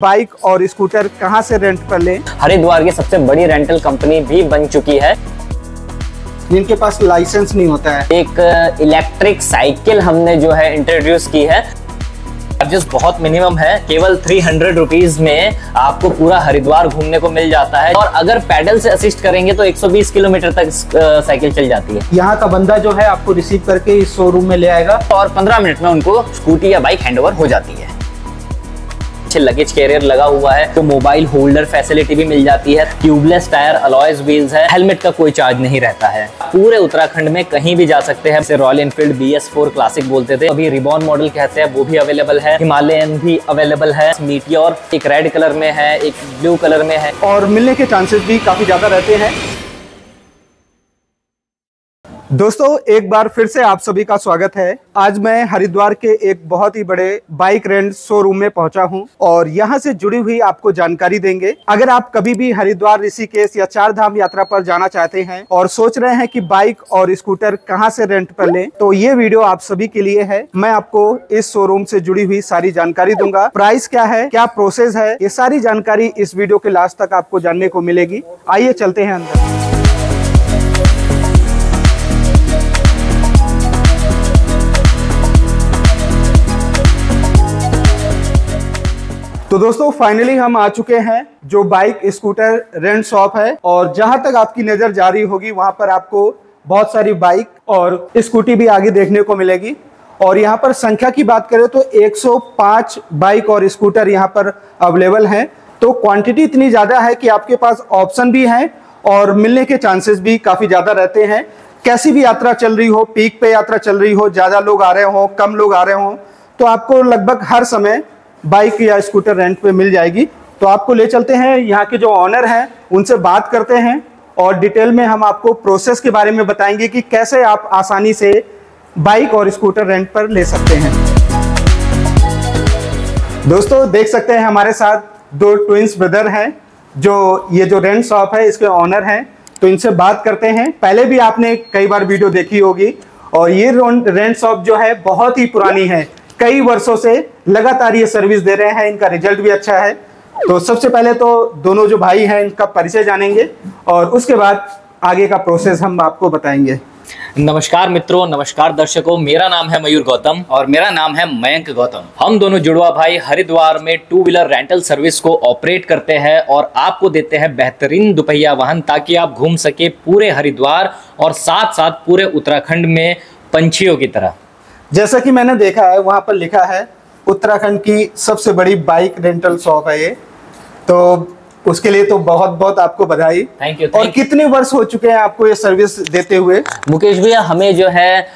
Bike और scooter कहां से रेंट पर लें। हरिद्वार की सबसे बड़ी रेंटल कंपनी भी बन चुकी है जिनके पास लाइसेंस नहीं होता है। एक इलेक्ट्रिक साइकिल हमने जो है इंट्रोड्यूस की है। चार्जेस बहुत मिनिमम है, केवल 300 रुपीज में आपको पूरा हरिद्वार घूमने को मिल जाता है। और अगर पैडल से असिस्ट करेंगे तो 120 किलोमीटर तक साइकिल चल जाती है। यहाँ का बंदा जो है आपको रिसीव करके इस शोरूम में ले आएगा और 15 मिनट में उनको स्कूटी या बाइक हैंडओवर हो जाती है। लगेज कैरियर लगा हुआ है, तो मोबाइल होल्डर फैसिलिटी भी मिल जाती है। ट्यूबलेस टायर, अलॉयज व्हील्स है, हेलमेट का कोई चार्ज नहीं रहता है। पूरे उत्तराखंड में कहीं भी जा सकते हैं। रॉयल एनफील्ड BS4 क्लासिक बोलते थे, अभी रिबॉन मॉडल कहते हैं, वो भी अवेलेबल है। हिमालयन भी अवेलेबल है। मीटियोर एक रेड कलर में है, एक ब्लू कलर में है और मिलने के चांसेस भी काफी ज्यादा रहते हैं। दोस्तों, एक बार फिर से आप सभी का स्वागत है। आज मैं हरिद्वार के एक बहुत ही बड़े बाइक रेंट शोरूम में पहुंचा हूं और यहां से जुड़ी हुई आपको जानकारी देंगे। अगर आप कभी भी हरिद्वार, ऋषिकेश या चार धाम यात्रा पर जाना चाहते हैं और सोच रहे हैं कि बाइक और स्कूटर कहां से रेंट पर लें, तो ये वीडियो आप सभी के लिए है। मैं आपको इस शोरूम से जुड़ी हुई सारी जानकारी दूंगा। प्राइस क्या है, क्या प्रोसेस है, ये सारी जानकारी इस वीडियो के लास्ट तक आपको जानने को मिलेगी। आइए चलते हैं अंदर। तो दोस्तों, फाइनली हम आ चुके हैं जो बाइक स्कूटर रेंट शॉप है। और जहां तक आपकी नजर जा रही होगी वहां पर आपको बहुत सारी बाइक और स्कूटी भी आगे देखने को मिलेगी। और यहां पर संख्या की बात करें तो 105 बाइक और स्कूटर यहां पर अवेलेबल हैं। तो क्वांटिटी इतनी ज़्यादा है कि आपके पास ऑप्शन भी हैं और मिलने के चांसेस भी काफ़ी ज़्यादा रहते हैं। कैसी भी यात्रा चल रही हो, पीक पे यात्रा चल रही हो, ज़्यादा लोग आ रहे हो, कम लोग आ रहे हो, तो आपको लगभग हर समय बाइक या स्कूटर रेंट पे मिल जाएगी। तो आपको ले चलते हैं, यहाँ के जो ऑनर हैं उनसे बात करते हैं और डिटेल में हम आपको प्रोसेस के बारे में बताएंगे कि कैसे आप आसानी से बाइक और स्कूटर रेंट पर ले सकते हैं। दोस्तों, देख सकते हैं हमारे साथ दो ट्विंस ब्रदर हैं जो ये जो रेंट शॉप है इसके ऑनर हैं। तो इनसे बात करते हैं। पहले भी आपने कई बार वीडियो देखी होगी और ये रेंट शॉप जो है बहुत ही पुरानी है, कई वर्षों से लगातार ये सर्विस दे रहे हैं। इनका रिजल्ट भी अच्छा है। तो सबसे पहले तो दोनों जो भाई हैं इनका परिचय जानेंगे और उसके बाद आगे का प्रोसेस हम आपको बताएंगे। नमस्कार मित्रों, नमस्कार दर्शकों। मेरा नाम है मयूर गौतम और मेरा नाम है मयंक गौतम। हम दोनों जुड़वा भाई हरिद्वार में 2 व्हीलर रेंटल सर्विस को ऑपरेट करते हैं और आपको देते हैं बेहतरीन दुपहिया वाहन, ताकि आप घूम सके पूरे हरिद्वार और साथ साथ पूरे उत्तराखंड में पंछियों की तरह। जैसा कि मैंने देखा है वहाँ पर लिखा है उत्तराखंड की सबसे बड़ी बाइक रेंटल शॉप है ये, तो उसके लिए तो बहुत बहुत आपको बधाई। Thank you. और कितने वर्ष हो चुके हैं आपको ये सर्विस देते हुए? मुकेश भैया, हमें जो है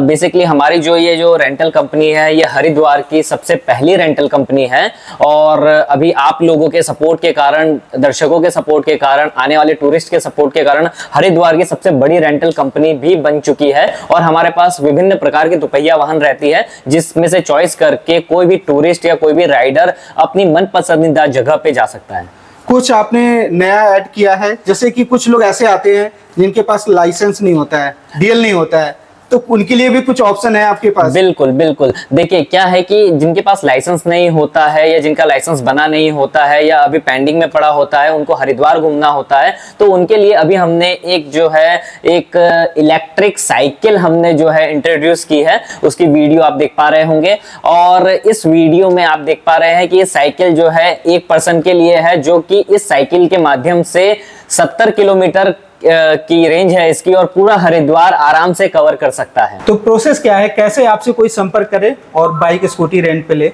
बेसिकली हमारी जो ये जो रेंटल कंपनी है ये हरिद्वार की सबसे पहली रेंटल कंपनी है। और अभी आप लोगों के सपोर्ट के कारण, दर्शकों के सपोर्ट के कारण, आने वाले टूरिस्ट के सपोर्ट के कारण हरिद्वार की सबसे बड़ी रेंटल कंपनी भी बन चुकी है। और हमारे पास विभिन्न प्रकार की दुपहिया वाहन रहती है, जिसमें से चॉइस करके कोई भी टूरिस्ट या कोई भी राइडर अपनी मन पसंदीदा जगह पे जा सकता है। कुछ आपने नया ऐड किया है, जैसे कि कुछ लोग ऐसे आते हैं जिनके पास लाइसेंस नहीं होता है, DL नहीं होता है, तो उनके लिए भी कुछ ऑप्शन है आपके पास? बिल्कुल बिल्कुल। देखिए क्या है कि जिनके पास लाइसेंस नहीं होता है या जिनका लाइसेंस बना नहीं होता है या अभी पेंडिंग में पड़ा होता है, उनको हरिद्वार घूमना होता है, तो उनके लिए अभी हमने एक जो है एक इलेक्ट्रिक साइकिल हमने जो है इंट्रोड्यूस की है। उसकी वीडियो आप देख पा रहे होंगे और इस वीडियो में आप देख पा रहे हैं कि ये साइकिल जो है एक पर्सन के लिए है, जो कि इस साइकिल के माध्यम से 70 किलोमीटर की रेंज है इसकी और पूरा हरिद्वार आराम से कवर कर सकता है। तो प्रोसेस क्या है, कैसे आपसे कोई संपर्क करे और बाइक स्कूटी रेंट पे ले?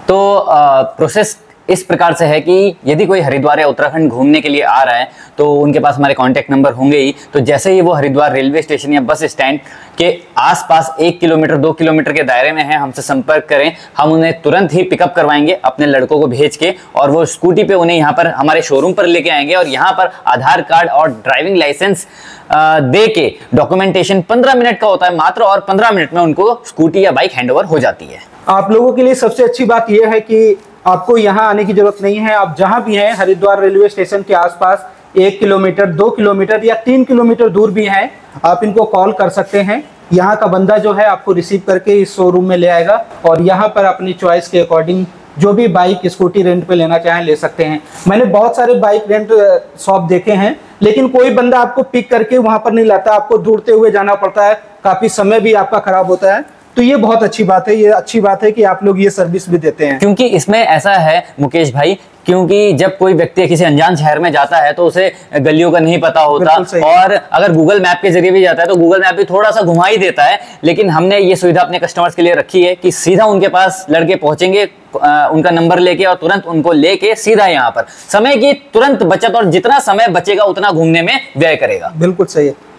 तो प्रोसेस इस प्रकार से है कि यदि कोई हरिद्वार या उत्तराखंड घूमने के लिए आ रहा है तो उनके पास हमारे कांटेक्ट नंबर होंगे ही। तो जैसे ही वो हरिद्वार रेलवे स्टेशन या बस स्टैंड के आसपास 1 किलोमीटर 2 किलोमीटर के दायरे में है, हमसे संपर्क करें। हम उन्हें तुरंत ही पिकअप करवाएंगे अपने लड़कों को भेज के, और वो स्कूटी पे उन्हें यहाँ पर हमारे शोरूम पर लेके आएंगे और यहाँ पर आधार कार्ड और ड्राइविंग लाइसेंस दे के डॉक्यूमेंटेशन 15 मिनट का होता है मात्र, और 15 मिनट में उनको स्कूटी या बाइक हैंडओवर हो जाती है। आप लोगों के लिए सबसे अच्छी बात यह है कि आपको यहाँ आने की जरूरत नहीं है। आप जहाँ भी हैं, हरिद्वार रेलवे स्टेशन के आसपास 1 किलोमीटर 2 किलोमीटर या 3 किलोमीटर दूर भी हैं, आप इनको कॉल कर सकते हैं। यहाँ का बंदा जो है आपको रिसीव करके इस शोरूम में ले आएगा और यहाँ पर अपनी चॉइस के अकॉर्डिंग जो भी बाइक स्कूटी रेंट पे लेना चाहें ले सकते हैं। मैंने बहुत सारे बाइक रेंट शॉप देखे हैं, लेकिन कोई बंदा आपको पिक करके वहां पर नहीं लाता, आपको ढूंढते हुए जाना पड़ता है, काफी समय भी आपका खराब होता है। तो ये बहुत अच्छी बात है, ये अच्छी बात है कि आप लोग ये सर्विस भी देते हैं। क्योंकि इसमें ऐसा है मुकेश भाई, क्योंकि जब कोई व्यक्ति किसी अनजान शहर में जाता है तो उसे गलियों का नहीं पता होता, और अगर गूगल मैप के जरिए भी जाता है तो गूगल मैप भी थोड़ा सा घुमा ही देता है। लेकिन हमने ये सुविधा अपने कस्टमर्स के लिए रखी है कि सीधा उनके पास लड़के पहुंचेंगे, उनका नंबर लेके और तुरंत उनको लेके सीधा यहाँ पर, समय की तुरंत बचत, और जितना समय बचेगा उतना घूमने में व्यय करेगा। बिल्कुल सही है।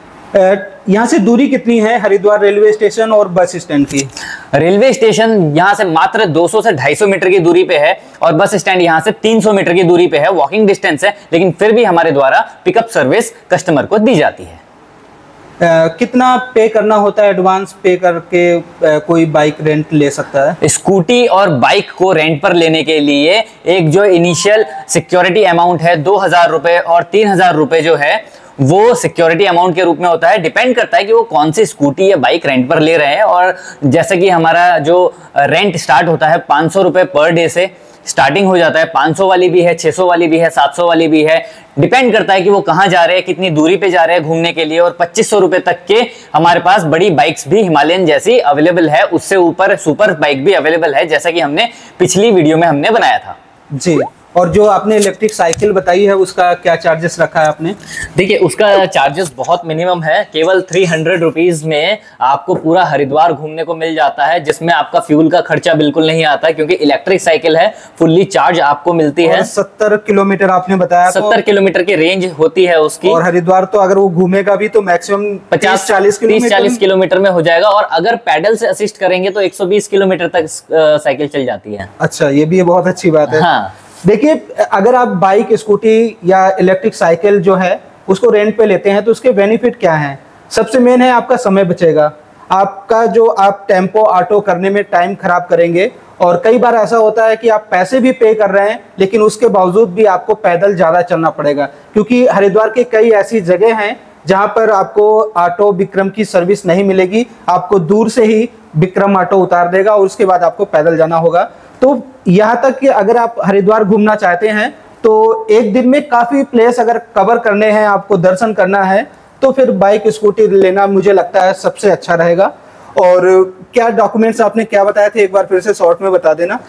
यहाँ से दूरी कितनी है हरिद्वार रेलवे स्टेशन और बस स्टैंड की? रेलवे स्टेशन यहाँ से मात्र 200 से 250 मीटर की दूरी पे है, और बस स्टैंड यहाँ से 300 मीटर की दूरी पे है, वॉकिंग डिस्टेंस है। लेकिन फिर भी हमारे द्वारा पिकअप सर्विस कस्टमर को दी जाती है। कितना पे करना होता है? एडवांस पे करके कोई बाइक रेंट ले सकता है? स्कूटी और बाइक को रेंट पर लेने के लिए एक जो इनिशियल सिक्योरिटी अमाउंट है 2000 रुपए और 3000 रुपए जो है वो सिक्योरिटी अमाउंट के रूप में होता है। डिपेंड करता है कि वो कौन सी स्कूटी या बाइक रेंट पर ले रहे हैं। और जैसे कि हमारा जो रेंट स्टार्ट होता है 500 रुपए पर डे से स्टार्टिंग हो जाता है। 500 वाली भी है, 600 वाली भी है, 700 वाली भी है। डिपेंड करता है कि वो कहाँ जा रहे हैं, कितनी दूरी पे जा रहे हैं घूमने के लिए। और 2500 रुपए तक के हमारे पास बड़ी बाइक्स भी हिमालयन जैसी अवेलेबल है, उससे ऊपर सुपर बाइक भी अवेलेबल है, जैसा कि हमने पिछली वीडियो में हमने बनाया था जी। और जो आपने इलेक्ट्रिक साइकिल बताई है उसका क्या चार्जेस रखा है आपने? देखिए, उसका चार्जेस बहुत मिनिमम है, केवल 300 रुपीज में आपको पूरा हरिद्वार घूमने को मिल जाता है, जिसमें आपका फ्यूल का खर्चा बिल्कुल नहीं आता, क्योंकि इलेक्ट्रिक साइकिल है, फुल्ली चार्ज आपको मिलती है। 70 किलोमीटर आपने बताया, 70 किलोमीटर की रेंज होती है उसकी। और हरिद्वार तो अगर वो घूमेगा भी तो मैक्सिमम 30-40 किलोमीटर में हो जाएगा, और अगर पैडल से असिस्ट करेंगे तो 120 किलोमीटर तक साइकिल चल जाती है। अच्छा, ये भी बहुत अच्छी बात है। हाँ, देखिए, अगर आप बाइक, स्कूटी या इलेक्ट्रिक साइकिल जो है उसको रेंट पे लेते हैं तो उसके बेनिफिट क्या हैं? सबसे मेन है आपका समय बचेगा, आपका जो आप टेम्पो ऑटो करने में टाइम खराब करेंगे। और कई बार ऐसा होता है कि आप पैसे भी पे कर रहे हैं लेकिन उसके बावजूद भी आपको पैदल ज़्यादा चलना पड़ेगा, क्योंकि हरिद्वार के कई ऐसी जगह हैं जहाँ पर आपको ऑटो विक्रम की सर्विस नहीं मिलेगी। आपको दूर से ही विक्रम ऑटो उतार देगा और उसके बाद आपको पैदल जाना होगा। तो यहाँ तक कि अगर आप हरिद्वार घूमना चाहते हैं तो एक दिन में काफ़ी प्लेस अगर कवर करने हैं, आपको दर्शन करना है, तो फिर बाइक स्कूटी लेना मुझे लगता है सबसे अच्छा रहेगा। और क्या डॉक्यूमेंट्स आपने क्या बताए थे, एक बार फिर से शॉर्ट में बता देना,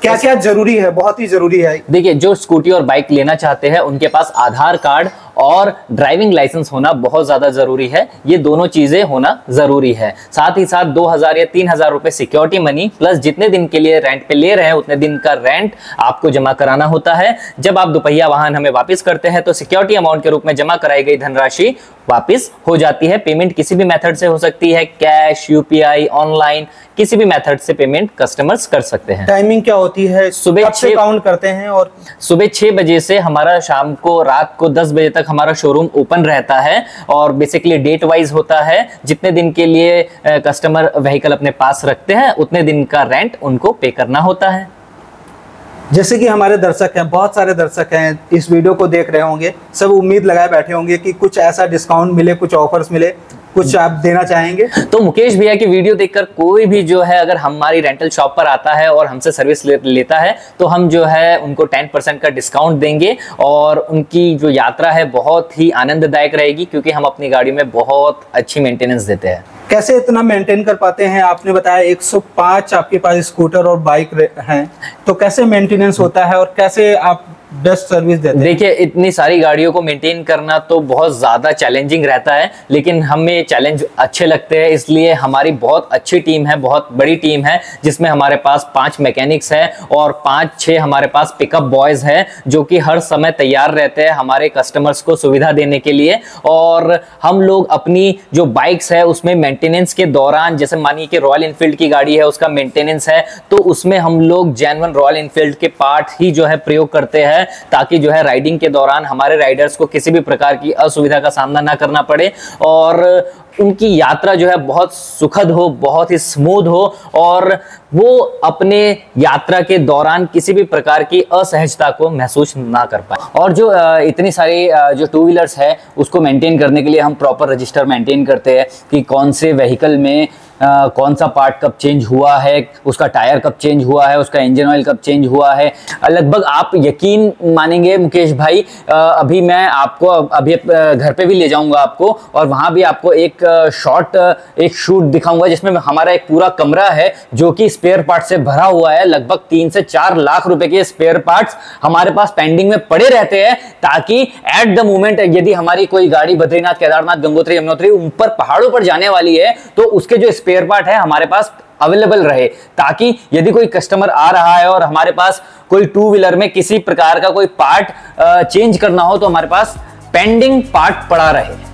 क्या क्या जरूरी है? बहुत ही जरूरी है। देखिए, जो स्कूटी और बाइक लेना चाहते हैं उनके पास आधार कार्ड और ड्राइविंग लाइसेंस होना बहुत ज्यादा जरूरी है। ये दोनों चीजें होना जरूरी है। साथ ही साथ 2000 या 3000 रुपए सिक्योरिटी मनी प्लस जितने दिन के लिए रेंट पे ले रहे हैं उतने दिन का रेंट आपको जमा कराना होता है। जब आप दुपहिया वाहन हमें वापस करते हैं तो सिक्योरिटी अमाउंट के रूप में जमा कराई गई धनराशि वापस हो जाती है। पेमेंट किसी भी मेथड से हो सकती है, कैश, यूपीआई, ऑनलाइन, किसी भी मेथड से पेमेंट कस्टमर्स कर सकते हैं। टाइमिंग क्या होती है? सुबह 6 काउंट करते हैं, और सुबह 6 बजे से हमारा शाम को रात को 10 बजे तक हमारा शोरूम ओपन रहता है। और बेसिकली डेट वाइज होता है, जितने दिन के लिए कस्टमर व्हीकल अपने पास रखते हैं उतने दिन का रेंट उनको पे करना होता है। जैसे कि हमारे दर्शक हैं, बहुत सारे दर्शक हैं इस वीडियो को देख रहे होंगे, सब उम्मीद लगाए बैठे होंगे कि कुछ ऐसा डिस्काउंट मिले, कुछ ऑफर्स मिले, कुछ आप देना चाहेंगे? तो मुकेश भैया की वीडियो देखकर कोई भी जो है अगर हमारी रेंटल शॉप पर आता है और हमसे सर्विस लेता है तो हम जो है उनको 10% का डिस्काउंट देंगे, और उनकी जो यात्रा है बहुत ही आनंददायक रहेगी, क्योंकि हम अपनी गाड़ी में बहुत अच्छी मेंटेनेंस देते हैं। कैसे इतना मेंटेन कर पाते हैं? आपने बताया 105 आपके पास स्कूटर और बाइक हैं, तो कैसे मेंटेनेंस होता है और कैसे आप बेस्ट सर्विस देते हैं? देखिए, इतनी सारी गाड़ियों को मेंटेन करना तो बहुत ज़्यादा चैलेंजिंग रहता है, लेकिन हमें चैलेंज अच्छे लगते हैं, इसलिए हमारी बहुत अच्छी टीम है, बहुत बड़ी टीम है, जिसमें हमारे पास 5 मैकेनिक्स हैं और 5-6 हमारे पास पिकअप बॉयज़ हैं, जो कि हर समय तैयार रहते हैं हमारे कस्टमर्स को सुविधा देने के लिए। और हम लोग अपनी जो बाइक्स है उसमें मेंटेनेंस के दौरान, जैसे मानिए कि रॉयल इनफील्ड की गाड़ी है, उसका मेंटेनेंस है, तो उसमें हम लोग जेन्युइन रॉयल इनफील्ड के पार्ट ही जो है प्रयोग करते हैं, ताकि जो है राइडिंग के दौरान हमारे राइडर्स को किसी भी प्रकार की असुविधा का सामना ना करना पड़े, और उनकी यात्रा जो है बहुत सुखद हो, बहुत ही स्मूथ हो, और वो अपने यात्रा के दौरान किसी भी प्रकार की असहजता को महसूस ना कर पाए। और जो इतनी सारी जो टू व्हीलर्स है उसको मेंटेन करने के लिए हम प्रॉपर रजिस्टर मेंटेन करते हैं कि कौन से व्हीकल में कौन सा पार्ट कब चेंज हुआ है, उसका टायर कब चेंज हुआ है, उसका इंजन ऑयल कब चेंज हुआ है। लगभग आप यकीन मानेंगे मुकेश भाई, अभी मैं आपको अभी घर पे भी ले जाऊंगा आपको, और वहां भी आपको एक एक शूट दिखाऊंगा जिसमें हमारा एक पूरा कमरा है जो कि स्पेयर पार्ट से भरा हुआ है। लगभग 3 से 4 लाख रुपए के स्पेयर पार्ट्स हमारे पास पेंडिंग में पड़े रहते हैं, ताकि एट द मोमेंट यदि हमारी कोई गाड़ी बद्रीनाथ, केदारनाथ, गंगोत्री, यमुनोत्री ऊपर पहाड़ों पर जाने वाली है तो उसके जो स्पेयर पार्ट है हमारे पास अवेलेबल रहे, ताकि यदि कोई कस्टमर आ रहा है और हमारे पास कोई टू व्हीलर में किसी प्रकार का कोई पार्ट चेंज करना हो तो हमारे पास पेंडिंग पार्ट पड़ा रहे।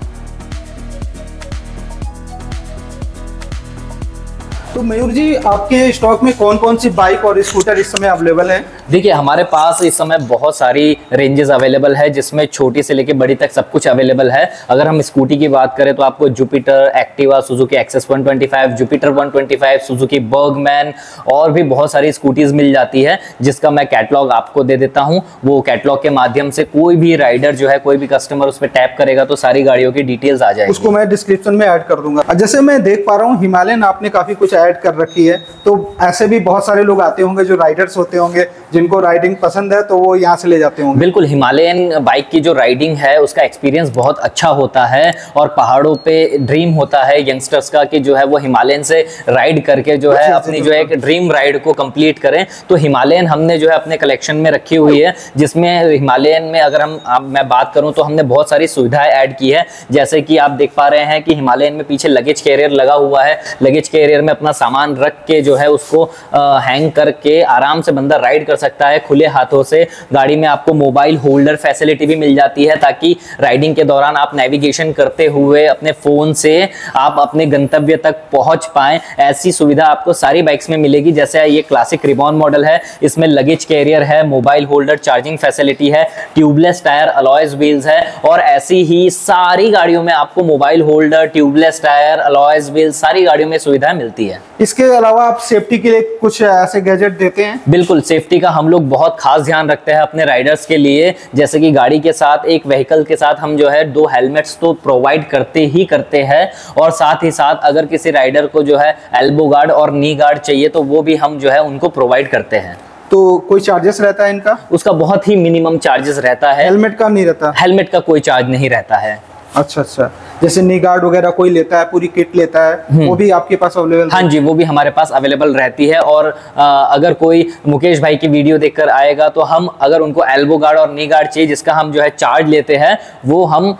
तो मयूर जी, आपके स्टॉक में कौन कौन सी बाइक और स्कूटर इस समय अवेलेबल है? देखिए, हमारे पास इस समय बहुत सारी रेंजेस अवेलेबल है, जिसमें छोटी से लेके बड़ी तक सब कुछ अवेलेबल है। अगर हम स्कूटी की बात करें तो आपको Jupiter, Activa, Suzuki Access 125, Jupiter 125, Suzuki Burgman और भी बहुत सारी स्कूटीज मिल जाती है, जिसका मैं कैटलॉग आपको दे देता हूं। वो कैटलॉग के माध्यम से कोई भी राइडर जो है, कोई भी कस्टमर उस पर टैप करेगा तो सारी गाड़ियों की डिटेल्स आ जाएगी। उसको मैं डिस्क्रिप्शन में ऐड कर दूंगा। जैसे मैं देख पा रहा हूँ हिमालयन आपने काफी कुछ ऐड कर रखी है, तो ऐसे भी बहुत सारे लोग आते होंगे जो राइडर्स होते होंगे, जिनको राइडिंग पसंद है तो वो यहाँ से ले जाते होंगे। बिल्कुल, हिमालयन बाइक की जो राइडिंग है उसका एक्सपीरियंस बहुत अच्छा होता है, और पहाड़ों पे ड्रीम होता है यंगस्टर्स का कि जो है वो हिमालयन से राइड करके जो है अपनी जो एक ड्रीम राइड को कंप्लीट करें। तो हिमालयन हमने जो है अपने कलेक्शन में रखी हुई है, जिसमें हिमालयन में अगर मैं बात करूं तो हमने बहुत सारी सुविधाएं ऐड की है। जैसे कि आप देख पा रहे हैं कि हिमालयन में पीछे लगेज कैरियर लगा हुआ है। लगेज कैरियर में अपना सामान रख के जो है उसको हैंग करके आराम से बंदा राइड कर सकता है खुले हाथों से। गाड़ी में आपको मोबाइल होल्डर फैसिलिटी भी मिल जाती है, ताकि राइडिंग के दौरान आप नेविगेशन करते हुए अपने फोन से आप अपने गंतव्य तक पहुंच पाएं। ऐसी सुविधा आपको सारी बाइक्स में मिलेगी। जैसे ये क्लासिक रिबॉन मॉडल है, इसमें लगेज कैरियर है, मोबाइल होल्डर, चार्जिंग फैसिलिटी है, ट्यूबलेस टायर, अलॉयज व्हील्स है, और ऐसी ही सारी गाड़ियों में आपको mobile holder, tubeless tyre, alloys wheels सारी गाड़ियों में सुविधाएं मिलती है। इसके अलावा आप सेफ्टी के लिए कुछ ऐसे गैजेट देते हैं? बिल्कुल, सेफ्टी का हम लोग बहुत खास ध्यान रखते हैं अपने राइडर्स के लिए। जैसे कि गाड़ी के साथ, एक व्हीकल के साथ हम जो है 2 हेलमेट्स तो प्रोवाइड करते ही करते हैं, और साथ ही साथ अगर किसी राइडर को जो है एल्बो गार्ड और नी गार्ड चाहिए तो वो भी हम जो है उनको प्रोवाइड करते हैं। तो कोई चार्जेस रहता है इनका? उसका बहुत ही मिनिमम चार्जेस रहता है। हेलमेट का नहीं रहता? हेलमेट का कोई चार्ज नहीं रहता है। अच्छा अच्छा, जैसे नी गार्ड वगैरह कोई लेता है, पूरी किट लेता है, वो भी आपके पास अवेलेबल? हाँ जी, वो भी हमारे पास अवेलेबल रहती है। और अगर कोई मुकेश भाई की वीडियो देखकर आएगा तो हम अगर उनको एल्बो गार्ड और नी गार्ड चाहिए, जिसका हम जो है चार्ज लेते हैं, वो हम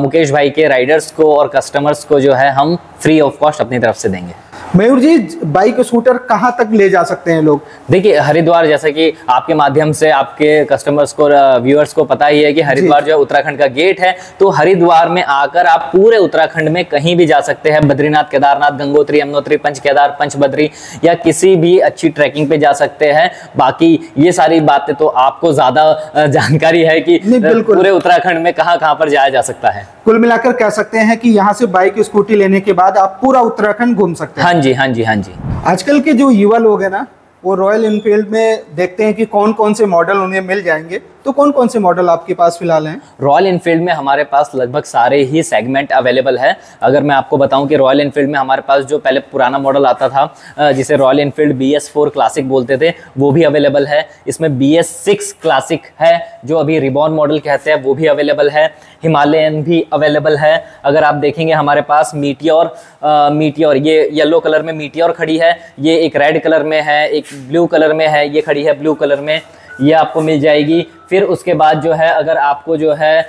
मुकेश भाई के राइडर्स को और कस्टमर्स को जो है हम फ्री ऑफ कॉस्ट अपनी तरफ से देंगे। मयूर जी, बाइक स्कूटर कहाँ तक ले जा सकते हैं लोग? देखिए, हरिद्वार, जैसे कि आपके माध्यम से आपके कस्टमर्स को, व्यूअर्स को पता ही है कि हरिद्वार जो है उत्तराखंड का गेट है। तो हरिद्वार में आकर आप पूरे उत्तराखंड में कहीं भी जा सकते हैं। बद्रीनाथ, केदारनाथ, गंगोत्री, यमुनोत्री, पंच केदार, पंच बद्री, या किसी भी अच्छी ट्रैकिंग पे जा सकते हैं। बाकी ये सारी बातें तो आपको ज्यादा जानकारी है कि पूरे उत्तराखंड में कहाँ कहाँ पर जाया जा सकता है। कुल मिलाकर कह सकते हैं कि यहाँ से बाइक स्कूटी लेने के बाद आप पूरा उत्तराखंड घूम सकते हैं। हाँ जी, हाँ जी, हाँ जी। आजकल के जो युवा लोग हैं ना, वो रॉयल एनफील्ड में देखते हैं कि कौन कौन से मॉडल उन्हें मिल जाएंगे। तो कौन कौन से मॉडल आपके पास फिलहाल हैं? रॉयल एनफील्ड में हमारे पास लगभग सारे ही सेगमेंट अवेलेबल है। अगर मैं आपको बताऊं कि रॉयल एनफील्ड में हमारे पास जो पहले पुराना मॉडल आता था, जिसे रॉयल एनफील्ड BS4 क्लासिक बोलते थे, वो भी अवेलेबल है। इसमें BS6 क्लासिक है, जो अभी रिबॉन मॉडल कहते हैं, वो भी अवेलेबल है। हिमालयन भी अवेलेबल है। अगर आप देखेंगे हमारे पास मीटियोर, ये येलो कलर में मीटियोर खड़ी है, ये एक रेड कलर में है, एक ब्लू कलर में है, ये खड़ी है ब्लू कलर में, ये आपको मिल जाएगी। फिर उसके बाद जो है अगर आपको जो है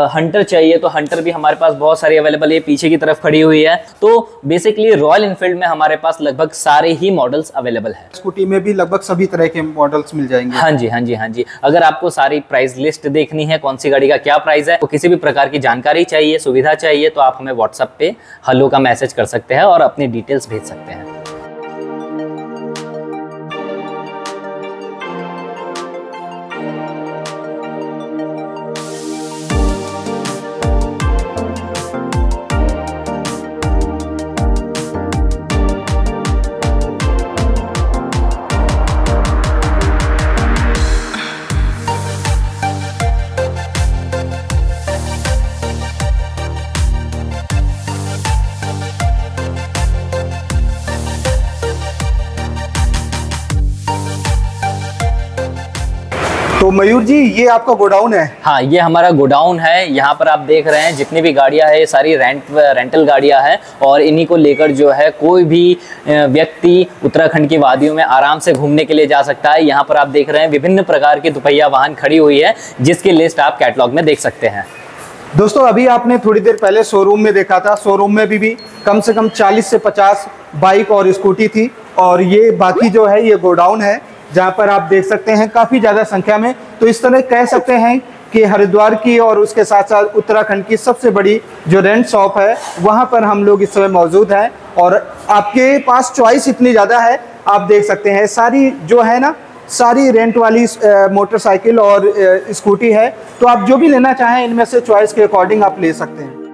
हंटर चाहिए तो हंटर भी हमारे पास बहुत सारी अवेलेबल है, पीछे की तरफ खड़ी हुई है। तो बेसिकली रॉयल एनफील्ड में हमारे पास लगभग सारे ही मॉडल्स अवेलेबल है। स्कूटी में भी लगभग सभी तरह के मॉडल्स मिल जाएंगे। हाँ जी, हाँ जी, हाँ जी। अगर आपको सारी प्राइस लिस्ट देखनी है, कौन सी गाड़ी का क्या प्राइस है, तो किसी भी प्रकार की जानकारी चाहिए, सुविधा चाहिए, तो आप हमें व्हाट्सएप पे हेलो का मैसेज कर सकते हैं और अपनी डिटेल्स भेज सकते हैं। मयूर जी, ये आपका गोडाउन है? हाँ, ये हमारा गोडाउन है। यहाँ पर आप देख रहे हैं जितनी भी गाड़ियाँ हैं, ये सारी रेंटल गाड़ियाँ हैं और इन्हीं को लेकर जो है कोई भी व्यक्ति उत्तराखंड की वादियों में आराम से घूमने के लिए जा सकता है। यहाँ पर आप देख रहे हैं विभिन्न प्रकार की दुपहिया वाहन खड़ी हुई है, जिसकी लिस्ट आप कैटलॉग में देख सकते हैं। दोस्तों, अभी आपने थोड़ी देर पहले शोरूम में देखा था। शोरूम में भी कम से कम 40 से 50 बाइक और स्कूटी थी, और ये बाकी जो है ये गोडाउन है, जहाँ पर आप देख सकते हैं काफ़ी ज़्यादा संख्या में। तो इस तरह कह सकते हैं कि हरिद्वार की और उसके साथ साथ उत्तराखंड की सबसे बड़ी जो रेंट शॉप है, वहाँ पर हम लोग इस समय मौजूद हैं। और आपके पास चॉइस इतनी ज़्यादा है, आप देख सकते हैं सारी जो है ना, सारी रेंट वाली मोटरसाइकिल और स्कूटी है। तो आप जो भी लेना चाहें इनमें से चॉइस के अकॉर्डिंग आप ले सकते हैं।